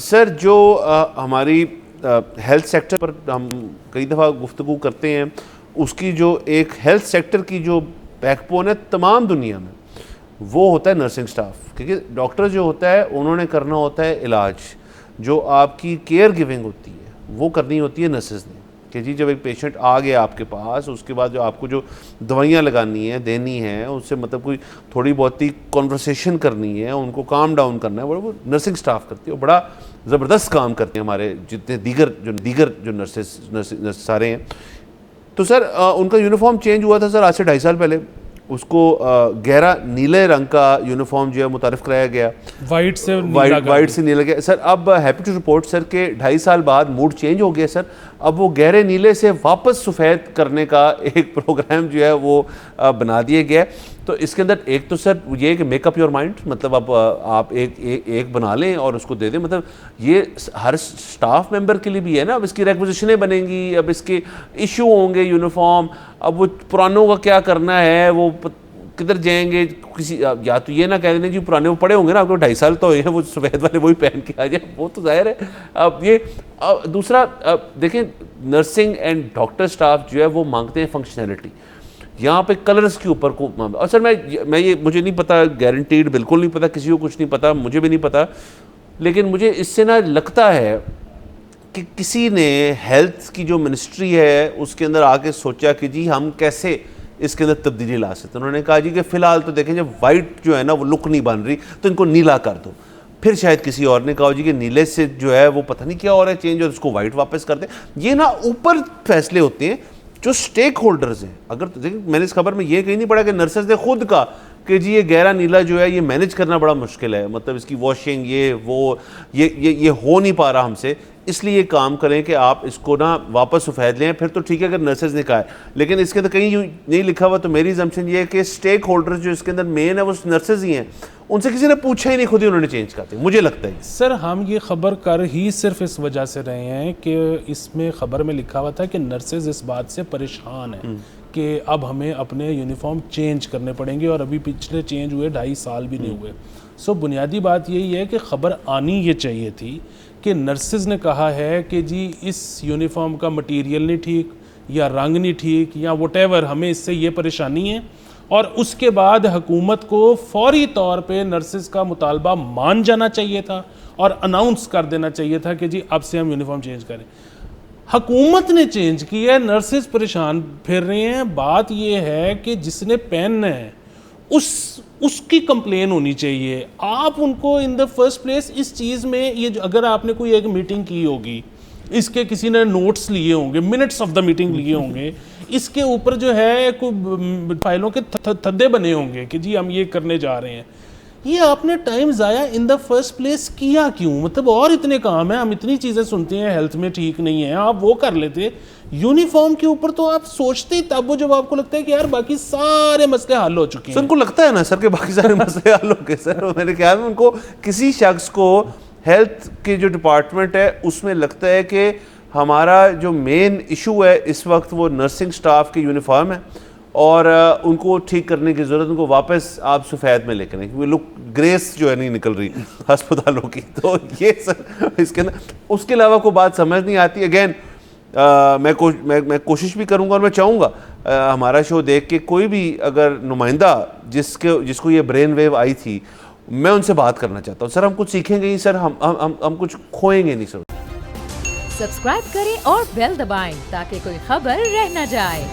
سر جو ہماری health sector پر ہم کئی دفعہ گفتگو کرتے ہیں، اس کی جو ایک ہیلتھ سیکٹر کی جو بیک بون ہے تمام دنیا میں، وہ ہوتا ہے نرسنگ سٹاف. کیونکہ ڈاکٹر جو ہوتا ہے انہوں نے کرنا ہوتا ہے علاج، جو آپ کی کیئر گیونگ ہوتی ہے وہ کرنی ہوتی ہے نرسز نے. کہ جی جب ایک پیشنٹ آ گیا آپ کے پاس، اس کے بعد جو آپ کو جو دوائیاں لگانی ہیں، دینی ہیں، اس سے مطلب کوئی تھوڑی بہت ہی کنورسیشن کرنی ہے، ان کو کام ڈاؤن کرنا ہے، وہ نرسنگ سٹاف کرتی ہے. بڑا زبردست کام کرتے ہیں ہمارے جتنے دیگر جو نرسز سارے ہیں. تو سر ان کا یونیفارم چینج ہوا تھا سر آج سے 2.5 سال پہلے. اس کو گہرا نیلے رنگ کا یونیفارم جو ہے متعارف کرایا گیا، وائٹ سے نیلا گیا. سر اب ہیپی ٹو رپورٹ سر کہ 2.5 سال بعد موڈ چینج ہو گیا سر. اب وہ گہرے نیلے سے واپس سفید کرنے کا ایک پروگرام جو ہے وہ بنا دیا گیا. تو اس کے اندر ایک تو سر یہ کہ میک اپ یور مائنڈ، مطلب اب آپ ایک بنا لیں اور اس کو دے دیں. مطلب یہ ہر سٹاف ممبر کے لیے بھی ہے نا. اب اس کی ریکوزیشنیں بنیں گی، اب اس کے ایشو ہوں گے یونیفارم. اب وہ پرانوں کا کیا کرنا ہے، وہ کدھر جائیں گے. کسی یا تو یہ نہ کہہ دیں جی پرانے وہ پڑے ہوں گے نا، آپ کو 2.5 سال تو ہوئے ہیں، وہ سفید والے وہی پہن کے آ جائیں، وہ تو ظاہر ہے. اب یہ دوسرا دیکھیں، نرسنگ اینڈ ڈاکٹر سٹاف جو ہے وہ مانگتے ہیں فنکشنلٹی. یہاں پہ کلرز کے اوپر کو، اور سر میں یہ مجھے نہیں پتا، گارنٹیڈ بالکل نہیں پتا، کسی کو کچھ نہیں پتا، مجھے بھی نہیں پتا، لیکن مجھے اس سے نہ لگتا ہے کہ کسی نے ہیلتھ کی جو منسٹری ہے اس کے اندر آ کے سوچا کہ جی ہم کیسے اس کے اندر تبدیلی لا سکتے. انہوں نے کہا جی کہ فی الحال تو دیکھیں جب وائٹ جو ہے نا وہ لک نہیں بن رہی تو ان کو نیلا کر دو. پھر شاید کسی اور نے کہا جی کہ نیلے سے جو ہے وہ پتہ نہیں کیا ہو رہا ہے چینج، اور اس کو وائٹ واپس کر دیں. یہ نا اوپر فیصلے ہوتے ہیں جو سٹیک ہولڈرز ہیں. اگر میں نے اس خبر میں یہ کہیں نہیں پڑھا کہ نرسز نے خود کہا کہ جی یہ گہرا نیلا جو ہے یہ مینیج کرنا بڑا مشکل ہے، مطلب اس کی واشنگ یہ ہو نہیں پا رہا ہم سے، اس لیے یہ کام کریں کہ آپ اس کو نا واپس سفید لیں. پھر تو ٹھیک ہے اگر نرسز نے کہا ہے، لیکن اس کے اندر کہیں نہیں لکھا ہوا. تو میری اسمپشن یہ ہے کہ سٹیک ہولڈرز جو اس کے اندر مین ہے وہ نرسز ہی ہیں. ان سے کسی نے پوچھا ہی نہیں، خود ہی انہوں نے چینج کرتے. مجھے لگتا ہے سر ہم یہ خبر کر ہی صرف اس وجہ سے رہے ہیں کہ اس میں خبر میں لکھا ہوا تھا کہ نرسز اس بات سے پریشان ہیں کہ اب ہمیں اپنے یونیفارم چینج کرنے پڑیں گے، اور ابھی پچھلے چینج ہوئے 2.5 سال بھی نہیں ہوئے. سو بنیادی بات یہی ہے کہ خبر آنی یہ چاہیے تھی کہ نرسز نے کہا ہے کہ جی اس یونیفارم کا مٹیریل نہیں ٹھیک، یا رنگ نہیں ٹھیک، یا وٹ ایور، ہمیں اس سے یہ پریشانی ہے. اور اس کے بعد حکومت کو فوری طور پہ نرسز کا مطالبہ مان جانا چاہیے تھا اور اناؤنس کر دینا چاہیے تھا کہ جی اب سے ہم یونیفارم چینج کریں. حکومت نے چینج کی ہے، نرسز پریشان پھر رہے ہیں. بات یہ ہے کہ جس نے پہننا ہے اس کی کمپلین ہونی چاہیے. آپ ان کو ان دا فرسٹ پلیس اس چیز میں، یہ اگر آپ نے کوئی ایک میٹنگ کی ہوگی، اس کے کسی نے نوٹس لیے ہوں گے، منٹس آف دا میٹنگ لیے ہوں گے، اس کے اوپر جو ہے کوئی فائلوں کے تھدے بنے ہوں گے کہ جی ہم یہ کرنے جا رہے ہیں. یہ آپ نے ٹائم ضائع ان دا فرسٹ پلیس کیا کیوں؟ مطلب اور اتنے کام ہیں، ہم اتنی چیزیں سنتے ہیں ہیلتھ میں ٹھیک نہیں ہے، آپ وہ کر لیتے. یونیفارم کے اوپر تو آپ سوچتے ہی تب وہ جب آپ کو لگتا ہے کہ یار باقی سارے مسئلے حل ہو چکے ہیں. سر ان کو لگتا ہے نا سر کہ باقی سارے مسئلے حل ہو گئے. سر میرے خیال میں ان کو کسی شخص کو ہیلتھ کی جو ڈپارٹمنٹ ہے اس میں لگتا ہے کہ ہمارا جو مین ایشو ہے اس وقت وہ نرسنگ سٹاف کی یونیفارم ہے، اور ان کو ٹھیک کرنے کی ضرورت، ان کو واپس آپ سفید میں لے کر کیونکہ لک گریس جو ہے نہیں نکل رہی ہسپتالوں کی. تو یہ سر اس کے اندر اس کے علاوہ کوئی بات سمجھ نہیں آتی. اگین میں کوشش بھی کروں گا اور میں چاہوں گا ہمارا شو دیکھ کے کوئی بھی اگر نمائندہ جس کو یہ برین ویو آئی تھی، میں ان سے بات کرنا چاہتا ہوں. سر ہم کچھ سیکھیں گے ہی سر، ہم کچھ کھوئیں گے نہیں سر. سبسکرائب کریں اور بیل دبائیں تاکہ کوئی خبر رہ نہ جائے.